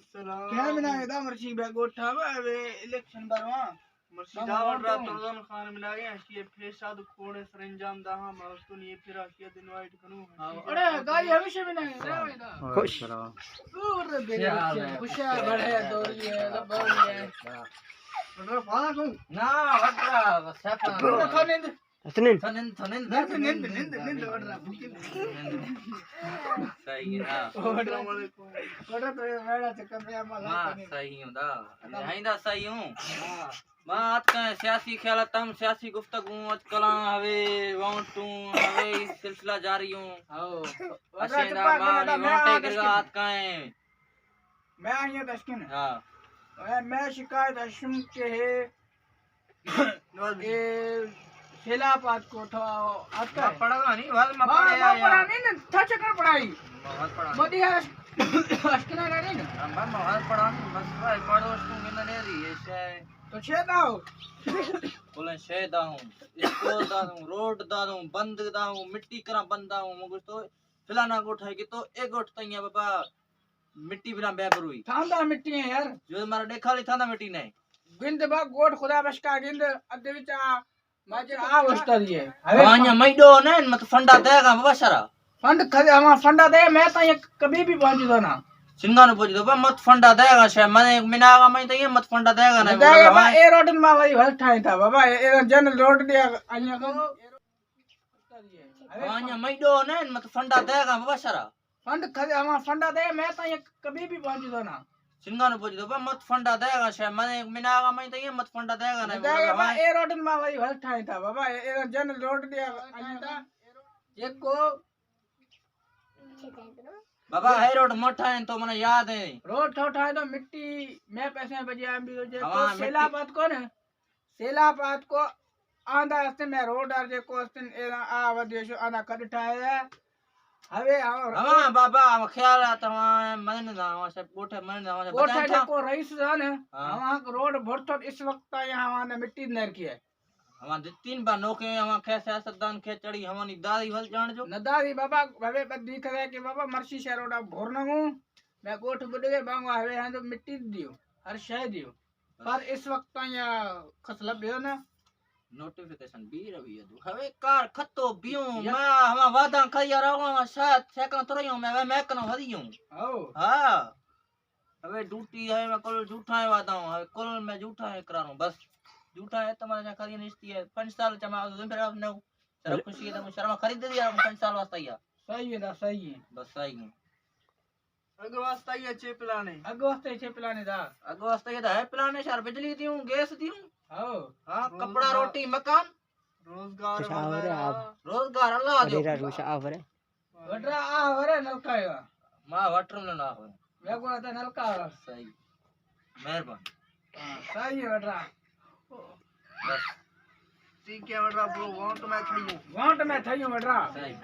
अस्सलाम क्या मिलाए दा मर्ची बैग उठावा वे इलेक्शन बारवा मर्शिदा वडरा तुरदन खान मिलाए ये फेसाद खोड़े सरंजाम दा हां मस्तु ये फिर आशियत इनवाइट करूं अरे गाड़ी हमेशा मिलाए दा खुश दूर दे खुश बड़े दौड़ी है लबड़ी है वडरा फाला को ना वडरा सफा थनिंद हसनीन निंद वडरा बुकिंग सही है अस्सलाम वालेकुम वडरा तो वेड़ा चक्कर में माला मां सही हूं दा आइंदा सही हूं मां आज का सियासी ख्याल तम सियासी गुफ्तगू आज कला हवे वांटू हवे सिलसिला जारी हूं हां अशेदा मां नोटे करगा आज का मैं आया दशकिन हां मैं शिकायत अशम के है ये खिलाफत को था आता है पढ़ा नहीं वाल में पढ़ा नहीं ना था चक्कर पढ़ाई बहुत पढ़ा मोदी अशकिना नहीं ना हम बहुत पढ़ा बस भाई पढ़ो उसको मिलने नहीं रही है तो छेदा हो बोले शेदा हूं स्कूल दा हूं रोड दा हूं बंद दा हूं मिट्टी करा बंदा हूं मुझ तो फिलाना गोठ है कि तो एक गोठ तैया बाबा मिट्टी बिना बेबर हुई थांदा मिट्टी है यार जो मारा देखा ली थाना मिट्टी नहीं गिंद बा गोट खुदा बशका गिंद अदे विच माजर आ वस्ता दिए हां मैडो ने मत फंडा देगा बाबा सारा फंड खदे हम फंडा दे मैं तो ये कभी भी पहुंच दो ना सिंगानो पूछ दो मत फंडा देगा शे मने मिनागा मैं तो ये मत फंडा देगा ना देगा ए रोड में वही भल ठाई था बाबा ए जन रोड दिया आया को हां मैडो ने मत फंडा देगा बाबा सारा फंड खदे हम फंडा दे मैं तो ये कभी भी पहुंच दो ना सिंगानो पूछ दो मत फंडा देगा शे मने मिनागा मैं तो ये मत फंडा देगा ना देगा ए रोड में वही भल ठाई था बाबा ए जन रोड दिया आया था ये को बाबा है रोड मोटा है तो मने याद है रोड छोटा है तो मिट्टी मैं पैसे बजे आम भी जे हाँ, को सेलापात को ने सेलापात को आंदा से मैं रोड आर जे को सन आ वदेशो आना कडठा है हवे हां बाबा ख्याल आता मने ना से कोठे मने ना कोठा जे को रईस है ने हाँ। वहां रोड भरतो इस वक्त यहां वहां मिट्टी नर की है हमारे तीन बार नौके हमारे खे सियासतदान खे चढ़ी हमारी दादी वल जान जो नदारी बाबा हवे बदी करे कि बाबा मर्सी शहरोडा भोरनगू मैं कोठ बुडगे बांगवा हवे हां तो मिट्टी दियो हर शय दियो पर इस वक्त या खसला बियो ना नोटिफिकेशन बी रही है हवे कार खतो बियो मैं हम वादा खया रहो शायद सेकंड तोरियो मैं कनो हदियो ओ हां हवे ड्यूटी है मैं कल झूठा है वादा हूं हवे कल मैं झूठा है कराऊं बस झूठा है तुम्हारा जा खरी निश्चित है 5 साल जमा तो फिर अब न सर खुशी है तो शर्मा खरीद दिया 5 साल वास्ते या सही है ना सही है बस सही है अग वास्ता ये चे प्लाने अगो वास्ते छे प्लाने दा अगो वास्ते ये है प्लान है सर बिजली दियूं गैस दियूं हो हां कपड़ा रोटी मकान रोजगार रोजगार अल्लाह दो वडरा आ हरे नलका है मां वाटर ना हो मैं को आता नलका सही मेहरबान सही है वडरा बस ठीक है वडरा ब्रो वांट मैं थई वडरा सही